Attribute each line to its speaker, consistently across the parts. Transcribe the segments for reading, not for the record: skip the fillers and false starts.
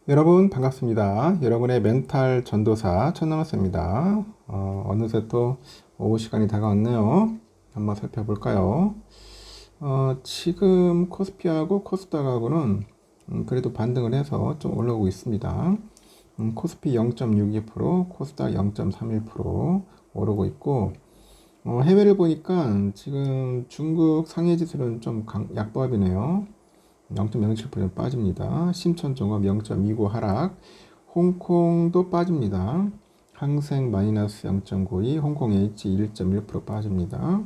Speaker 1: 여러분 반갑습니다. 여러분의 멘탈 전도사 천남았습니다. 어느새 또 오후 시간이 다가왔네요. 한번 살펴볼까요? 지금 코스피하고 코스닥하고는 그래도 반등을 해서 좀 올라오고 있습니다. 코스피 0.62%, 코스닥 0.31% 오르고 있고, 해외를 보니까 지금 중국 상해 지수는 좀 약보합이네요. 0.07% 빠집니다. 심천종합 0.29 하락, 홍콩도 빠집니다. 항생 마이너스 0.92, 홍콩 H 1.1% 빠집니다.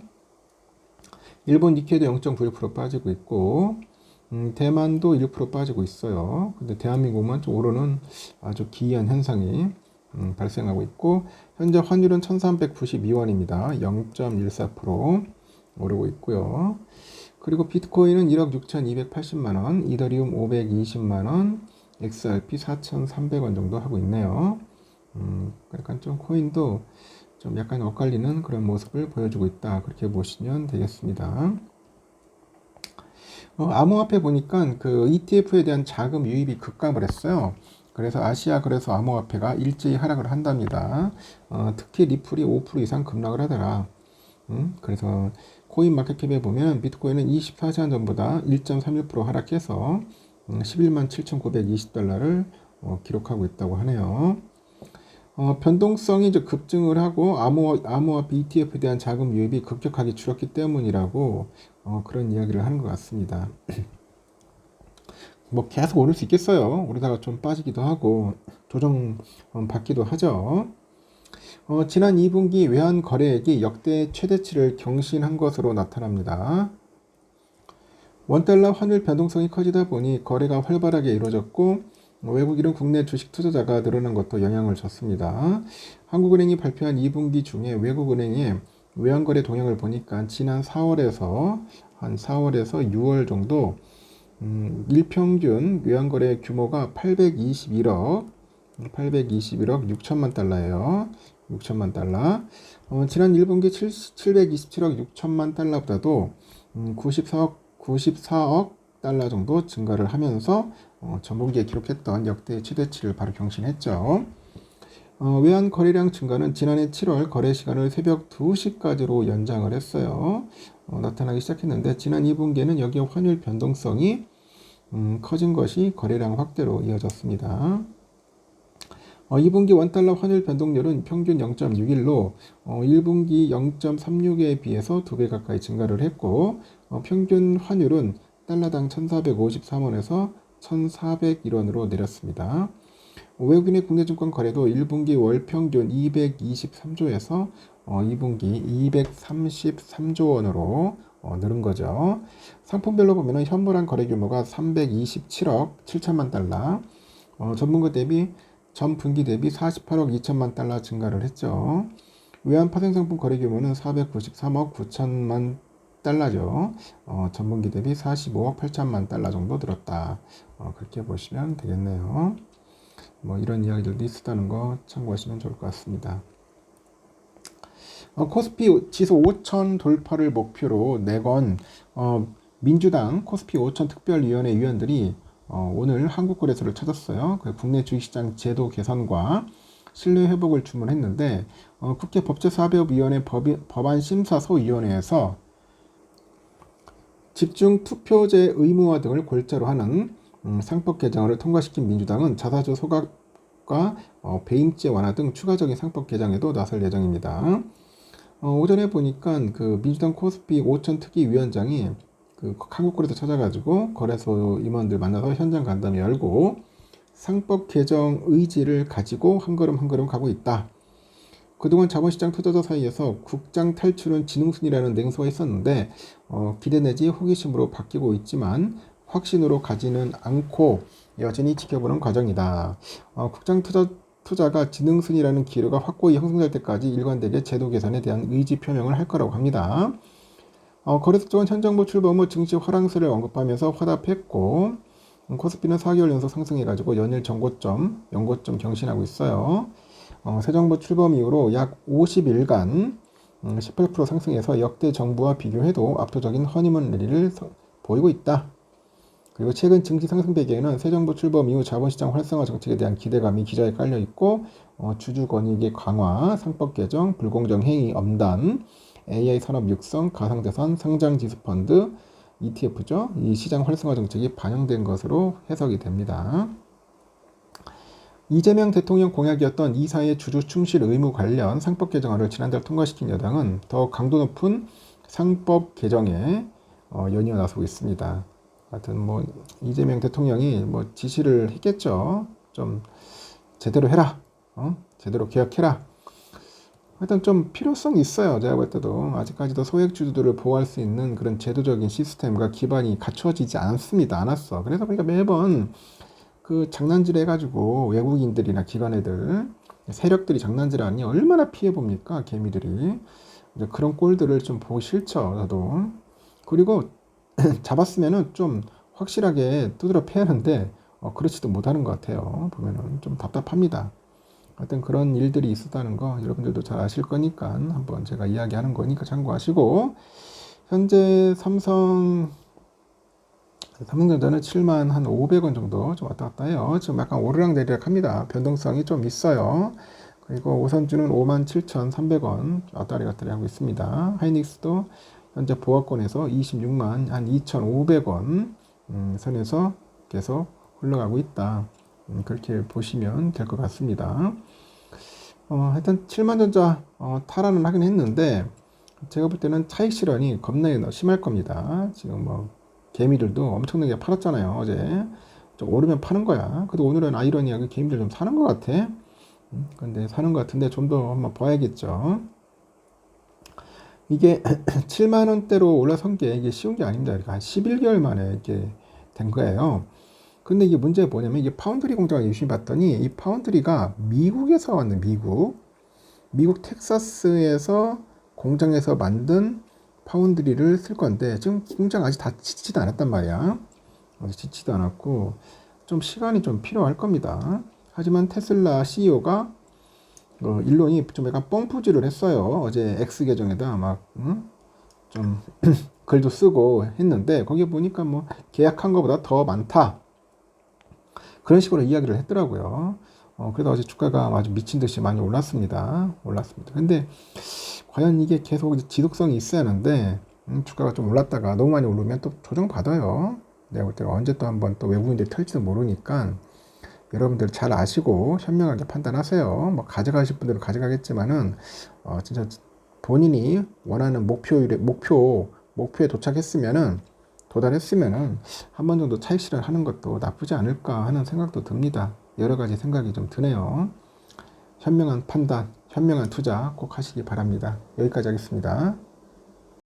Speaker 1: 일본 니케이도 0.91% 빠지고 있고, 대만도 1% 빠지고 있어요. 근데 대한민국만 좀 오르는 아주 기이한 현상이 발생하고 있고, 현재 환율은 1392원입니다. 0.14% 오르고 있고요. 그리고 비트코인은 1억 6,280만원, 이더리움 520만원, XRP 4,300원 정도 하고 있네요. 그러니까 좀 코인도 좀 약간 엇갈리는 그런 모습을 보여주고 있다. 그렇게 보시면 되겠습니다. 암호화폐 보니까 그 ETF에 대한 자금 유입이 급감을 했어요. 그래서 아시아 그래서 암호화폐가 일제히 하락을 한답니다. 특히 리플이 5% 이상 급락을 하더라. 그래서 코인 마켓캡에 보면 비트코인은 24시간 전보다 1.31% 하락해서 11만 7,920달러를 기록하고 있다고 하네요. 변동성이 이제 급증을 하고 암호화폐 ETF에 대한 자금 유입이 급격하게 줄었기 때문이라고 그런 이야기를 하는 것 같습니다. 뭐 계속 오를 수 있겠어요. 오르다가 좀 빠지기도 하고 조정 받기도 하죠. 지난 2분기 외환 거래액이 역대 최대치를 경신한 것으로 나타납니다. 원달러 환율 변동성이 커지다 보니 거래가 활발하게 이루어졌고 외국인은 국내 주식 투자자가 늘어난 것도 영향을 줬습니다. 한국은행이 발표한 2분기 중에 외국은행의 외환거래 동향을 보니까 지난 4월에서 6월 정도 일평균 외환거래 규모가 821억 6천만 달러예요. 6천만 달러. 지난 1분기 727억 6천만 달러보다도 94억 달러 정도 증가를 하면서 전분기에 기록했던 역대 최대치를 바로 경신했죠. 외환 거래량 증가는 지난해 7월 거래 시간을 새벽 2시까지로 연장을 했어요. 나타나기 시작했는데 지난 2분기에는 여기에 환율 변동성이 커진 것이 거래량 확대로 이어졌습니다. 2분기 원달러 환율 변동률은 평균 0.61로 1분기 0.36에 비해서 2배 가까이 증가를 했고 평균 환율은 달러당 1,453원에서 1,401원으로 내렸습니다. 외국인의 국내 증권 거래도 1분기 월 평균 223조에서 2분기 233조 원으로 늘은 거죠. 상품별로 보면 현물한 거래 규모가 327억 7천만 달러, 전분기 대비 48억 2천만 달러 증가를 했죠. 외환 파생상품 거래 규모는 493억 9천만 달러죠. 전분기 대비 45억 8천만 달러 정도 늘었다. 그렇게 보시면 되겠네요. 뭐 이런 이야기들도 있었다는 거 참고하시면 좋을 것 같습니다. 코스피 지수 5천 돌파를 목표로 내건 민주당 코스피 5천 특별위원회 위원들이 오늘 한국거래소를 찾았어요. 국내 주식시장 제도 개선과 신뢰 회복을 주문했는데 국회 법제사법위원회 법안심사소위원회에서 집중 투표제 의무화 등을 골자로 하는 상법 개정을 통과시킨 민주당은 자사주 소각과 배임죄 완화 등 추가적인 상법 개정에도 나설 예정입니다. 오전에 보니까 그 민주당 코스피 5천 특위위원장이 그 한국거래소 찾아가지고 거래소 임원들 만나서 현장 간담회 열고 상법 개정 의지를 가지고 한 걸음 한 걸음 가고 있다. 그동안 자본시장 투자자 사이에서 국장 탈출은 지능순이라는 냉소가 있었는데 기대 내지 호기심으로 바뀌고 있지만 확신으로 가지는 않고 여전히 지켜보는 과정이다. 국장 투자가 지능순이라는 기류가 확고히 형성될 때까지 일관되게 제도 개선에 대한 의지 표명을 할 거라고 합니다. 거래소 쪽은 현 정부 출범 후 증시 화랑세를 언급하면서 화답했고 코스피는 4개월 연속 상승해가지고 연일 연고점 경신하고 있어요. 새 정부 출범 이후로 약 50일간 18% 상승해서 역대 정부와 비교해도 압도적인 허니문 랠리를 보이고 있다. 그리고 최근 증시 상승 배경에는 새 정부 출범 이후 자본시장 활성화 정책에 대한 기대감이 기저에 깔려 있고 주주 권익의 강화, 상법 개정, 불공정 행위 엄단, AI 산업 육성, 가상자산, 상장 지수 펀드, ETF죠. 이 시장 활성화 정책이 반영된 것으로 해석이 됩니다. 이재명 대통령 공약이었던 이사회 주주 충실 의무 관련 상법 개정안을 지난달 통과시킨 여당은 더 강도 높은 상법 개정에 연이어 나서고 있습니다. 하여튼 뭐 이재명 대통령이 뭐 지시를 했겠죠. 좀 제대로 해라. 제대로 개혁해라. 하여튼 좀 필요성이 있어요. 제가 볼 때도 아직까지도 소액주주들을 보호할 수 있는 그런 제도적인 시스템과 기반이 갖추어지지 않았어. 그래서 그러니까 매번 그 장난질 해가지고 외국인들이나 기관애들 세력들이 장난질하니 얼마나 피해 봅니까 개미들이. 이제 그런 꼴들을 좀 보기 싫죠 저도. 그리고 잡았으면은 좀 확실하게 두드려 패야하는데 그렇지도 못하는 것 같아요. 보면은 좀 답답합니다. 하여튼 그런 일들이 있었다는 거 여러분들도 잘 아실 거니까 한번 제가 이야기하는 거니까 참고하시고, 현재 삼성전자는 7만 한 500원 정도 좀 왔다 갔다 해요. 지금 약간 오르락내리락 합니다. 변동성이 좀 있어요. 그리고 오선주는 57,300원 왔다리 갔다리 하고 있습니다. 하이닉스도 현재 보합권에서 26만 한 2,500원 선에서 계속 흘러가고 있다. 그렇게 보시면 될 것 같습니다. 하여튼 7만전자 탈환을 하긴 했는데 제가 볼 때는 차익 실현이 겁나게 심할 겁니다. 지금 뭐 개미들도 엄청나게 팔았잖아요. 어제 좀 오르면 파는 거야. 그래도 오늘은 아이러니하게 개미들 좀 사는 것 같아. 근데 사는 것 같은데 좀 더 한번 봐야겠죠. 이게 7만 원대로 올라선 게 이게 쉬운 게 아닙니다. 한 11개월 만에 이렇게 된 거예요. 근데 이게 문제가 뭐냐면 이게 파운드리 공장을 유심히 봤더니 이 파운드리가 미국에서 왔는 미국 텍사스에서 공장에서 만든 파운드리를 쓸 건데 지금 공장 아직 다 짓지도 않았단 말이야. 짓지도 않았고 좀 시간이 좀 필요할 겁니다. 하지만 테슬라 CEO가 일론이 좀 약간 뻥푸질을 했어요. 어제 X 계정에다 막 좀 글도 쓰고 했는데 거기 보니까 뭐 계약한 것보다 더 많다. 그런 식으로 이야기를 했더라고요. 그래서 어제 주가가 아주 미친 듯이 많이 올랐습니다. 근데 과연 이게 계속 지속성이 있어야 하는데 주가가 좀 올랐다가 너무 많이 오르면 또 조정 받아요. 내가 볼 때는 언제 또 한번 또 외국인들이 털지도 모르니까 여러분들 잘 아시고 현명하게 판단하세요. 뭐 가져가실 분들은 가져가겠지만은 진짜 본인이 원하는 목표에 도달했으면은 한 번 정도 차익 실현하는 것도 나쁘지 않을까 하는 생각도 듭니다. 여러 가지 생각이 좀 드네요. 현명한 판단, 현명한 투자 꼭 하시기 바랍니다. 여기까지 하겠습니다.